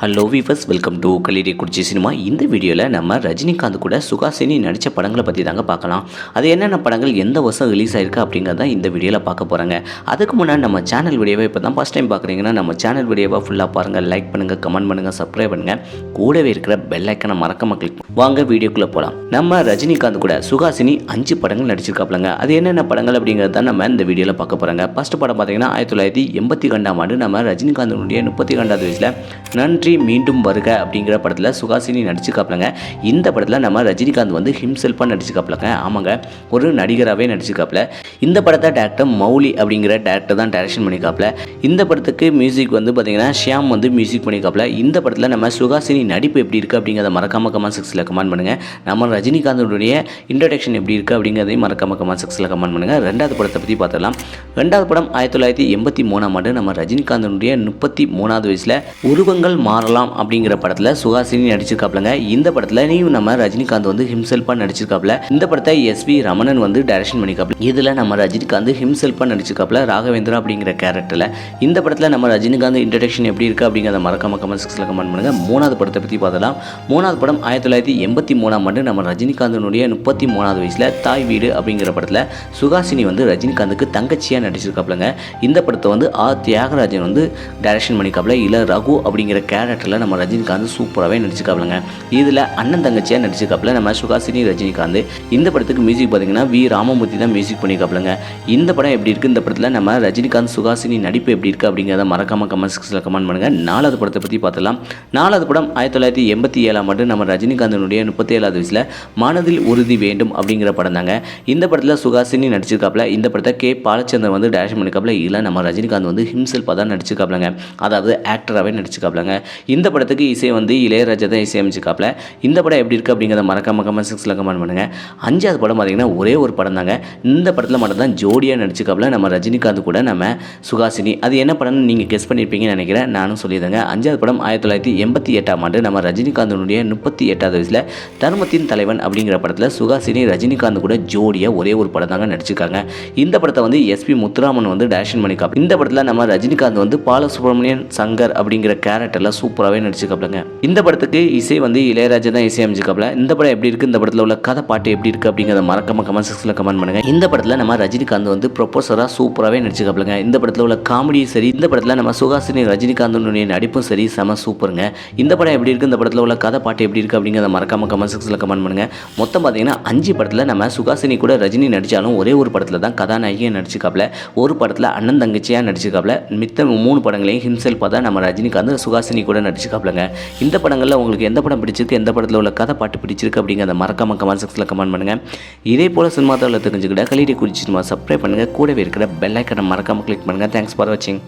Hello viewers, welcome to Kalirikurichi cinema. இந்த வீடியோவில் நம்ம ரஜினிகாந்த் கூட சுஹாசினி நடித்த படங்களை பற்றி தாங்க பார்க்கலாம். அது என்னென்ன படங்கள் எந்த வருஷம் ரிலீஸ் ஆயிருக்கு அப்படிங்கிறத இந்த வீடியோவில் பார்க்க போகிறாங்க. அதுக்கு முன்னாடி நம்ம சேனல் வீடியோவை இப்போ தான் ஃபஸ்ட் டைம் பார்க்குறீங்கன்னா நம்ம சேனல் வீடியோவை ஃபுல்லாக பாருங்கள், லைக் பண்ணுங்கள், கமெண்ட் பண்ணுங்கள், சப்ஸ்கிரைப் பண்ணுங்கள், கூடவே இருக்கிற பெல் ஐக்கனை மறக்காம கிளிக் வாங்க வீடியோக்குள்ளே போகலாம். நம்ம ரஜினிகாந்த் கூட சுஹாசினி 5 படங்கள் நடிச்சிருக்காப்லங்க. அது என்னென்ன படங்கள் அப்படிங்கிறத நம்ம இந்த வீடியோவில் பார்க்க போகிறாங்க. ஃபஸ்ட் படம் பார்த்தீங்கன்னா 1982ஆம் ஆண்டு நம்ம ரஜினிகாந்தனுடைய 32வது வயசில் நன்றி மீண்டும் வருக அப்படிங்கிற படத்தில் சுஹாசினி நடிச்சுக்காப்லங்க. இந்த படத்தில் நம்ம ரஜினிகாந்த் வந்து ஹிம்செல்ஃபாக நடிச்சுக்காப்லங்க. ஆமாங்க, ஒரு நடிகராகவே நடிச்சுக்காப்ல. இந்த படத்தை டேரக்டர் மௌலி அப்படிங்கிற டேரக்டர் தான் டைரக்ஷன் பண்ணிக்காப்ல. இந்த படத்துக்கு மியூசிக் வந்து பார்த்தீங்கன்னா ஷியாம் வந்து மியூசிக் பண்ணிக்காப்ல. இந்த படத்தில் நம்ம சுஹாசினி நடிப்பு எப்படி இருக்குது அப்படிங்கிறத மறக்காம கமெண்ட் செக்ஷனில் கமெண்ட் பண்ணுங்கள். நம்ம ரஜினிகாந்தனுடைய இன்ட்ரடக்ஷன் எப்படி இருக்குது அப்படிங்கிறதையும் மறக்காம கமெண்ட் செக்ஷனில் கமெண்ட் பண்ணுங்கள். ரெண்டாவது படத்தை பற்றி பார்த்துடலாம். ரெண்டாவது படம் 1983ஆம் ஆண்டு நம்ம ரஜினிகாந்தனுடைய 33வது வயசில் உருவங்கள் மாறலாம் அப்படிங்கிற படத்தில் சுஹாசினி நடிச்சிருக்காப்லங்க. இந்த படத்தில் நம்ம ரஜினிகாந்த் வந்து ஹிம்செல்ஃபாக நடிச்சிருக்காப்ல. இந்த படத்தை எஸ்வி ரமணன் வந்து டைரக்ஷன் பண்ணிக்காப்ல. இதில் நம்ம ரஜினிகாந்த் ஹிம்செல்ஃபாக நடிச்சிருக்காப்ல ராகவேந்திரா அப்படிங்கிற கேரக்டரில். இந்த படத்தில் நம்ம ரஜினிகாந்த் இன்ட்ரடக்ஷன் எப்படி இருக்குது அப்படிங்கிறத மறக்காம கமெண்ட் செக்ஷனில் கமெண்ட் பண்ணுங்கள். மூணாவது படத்தை பற்றி பார்த்தலாம். மூணாவது படம் 1983ஆம் ஆண்டு நம்ம ரஜினிகாந்தனுடைய 33வது வயசில் தாய் வீடு அப்படிங்கிற படத்தில் சுஹாசினி வந்து ரஜினிகாந்துக்கு தங்கச்சியாக நடிச்சிருக்காப்லங்க. இந்த படத்தை வந்து தியாகராஜன் வந்து டைரக்ஷன் பண்ணிக்காப்ல. இல்லை ரகு அப்படிங்கிற கேரக்டரில் நம்ம ரஜினிகாந்த் சூப்பராகவே நடிச்சுக்காப்லங்க. இதில் அண்ணன் தங்கச்சியாக நடிச்சுக்காப்ல நம்ம சுஹாசினி ரஜினிகாந்த். இந்த படத்துக்கு மியூசிக் பார்த்தீங்கன்னா வி ராமமூர்த்தி தான் மியூசிக் பண்ணிக்காப்லங்க. இந்த படம் எப்படி இருக்குது, இந்த படத்தில் நம்ம ரஜினிகாந்த் சுஹாசினி நடிப்பு எப்படி இருக்குது அப்படிங்கிறத மறக்காம கமெண்ட் செக்ஷனில் கமெண்ட் பண்ணுங்கள். நாலாவது படத்தை பற்றி பார்த்தலாம். நாலாவது படம் 1987ஆம் ஆண்டு நம்ம ரஜினிகாந்தனுடைய 37வது வயசில் மனதில் உறுதி வேண்டும் அப்படிங்கிற படம் தாங்க. இந்த படத்தில் சுஹாசினி நடிச்சிருக்காப்ல. இந்த படத்தை கே பாலச்சந்திரன் வந்து டைரக்ஷன் பண்ணிக்காப்ல. இல்லை நம்ம ரஜினிகாந்த் வந்து ஹிம்செல்ஃபாக தான் நடிச்சிருக்காப்லங்க, அதாவது ஆக்டராகவே நடிச்சிருக்காப்லங்க. இந்த படத்துக்கு இசை வந்து இளையராஜா தான் இசையமைச்சிருக்காப்ல. இந்த படம் எப்படி இருக்குது அப்படிங்கிறத மறக்காம கமெண்ட் செக்ஷனில் கமெண்ட் பண்ணுங்கள். அஞ்சாவது படம் பார்த்தீங்கன்னா ஒரே ஒரு படம் தாங்க. இந்த படத்தில் மட்டும் தான் ஜோடியாக நடிச்சிருக்காப்ல நம்ம ரஜினிகாந்த் கூட நம்ம சுஹாசினி. அது என்ன படம்னு நீங்கள் கெஸ் பண்ணியிருப்பீங்கன்னு நினைக்கிறேன், நானும் சொல்லியிருந்தேங்க. அஞ்சாவது படம் 1988ஆம் ஆண்டு நம்ம ரஜினிகாந்தனுடைய 38வது வயசில் தர்மத்தின் தலைவன் அப்படிங்கிற படத்தில் சுஹாசினி ரஜினிகாந்த் கூட ஜோடியாக ஒரே ஒரு படம் தாங்க நடிச்சிருக்காங்க. இந்த படத்தை வந்து எஸ்பி முத்துராமன் வந்து டைரக்ஷன் பண்ணிக்காப்ல. இந்த படத்தில் நம்ம ரஜினிகாந்த் வந்து பாலசுப்ரமணியன் சங்கர் அப்படிங்கிற கேரக்டரில் சூப்பராகவே நடிச்சிருக்காப்லங்க. இந்த படத்துக்கு இசை வந்து இளையராஜா தான் இசையமைச்சிருக்காப்ல. இந்த படம் எப்படி இருக்குது, இந்த படத்தில் உள்ள கதை பாட்டு எப்படி இருக்குது அப்படிங்கிறத மறக்காம கமெண்ட் செக்ஷனில் கமெண்ட் பண்ணுங்கள். இந்த படத்தில் நம்ம ரஜினிகாந்த் வந்து ப்ரொபோசராக சூப்பராகவே நடிச்சிருக்காப்லங்க. இந்த படத்தில் உள்ள காமெடியும் சரி, இந்த படத்தில் நம்ம சுஹாசினி ரஜினிகாந்தனுடைய நடிப்பும் சரி செம சூப்பருங்க. இந்த படம் எப்படி இருக்குது, இந்த படத்தில் உள்ள கதை பாட்டு எப்படி இருக்குது அப்படிங்கிறத மறக்காம கமெண்ட் செக்ஷனில் கமெண்ட் பண்ணுங்கள். மொத்தம் பார்த்தீங்கன்னா 5 படத்தில் நம்ம சுஹாசினி கூட ரஜினி நடித்தாலும் ஒரே ஒரு படத்தில் தான் கதாநாயகியாக நடிச்சிருக்காப்ல. ஒரு படத்தில் அண்ணன் தங்கச்சியாக நடிச்சிருக்காப்ல. மித்த 3 படங்களையும் ஹிம்செல்ஃபாக தான் நம்ம ரஜினிகாந்த் சுஹாசினி கூட நடிச்சிருக்காப்லங்க. இந்த படங்களில் உங்களுக்கு எந்த படம் பிடிச்சிருக்கு, எந்த படத்தில் உள்ள கதை பாட்டு பிடிச்சிருக்கு அப்படிங்கிறத மறக்காம கமெண்ட் செக்ஷனில் கமெண்ட் பண்ணுங்கள். இதே போல் சினிமா தகவலை தெரிஞ்சுக்கிட்ட கலிரிக்குறிச்சி சினிமா சப்ஸ்கிரைப் பண்ணுங்கள். கூடவே இருக்கிற பெல் ஐக்கனை மறக்காம கிளிக் பண்ணுங்கள். தேங்க்ஸ் ஃபார் வாட்சிங்.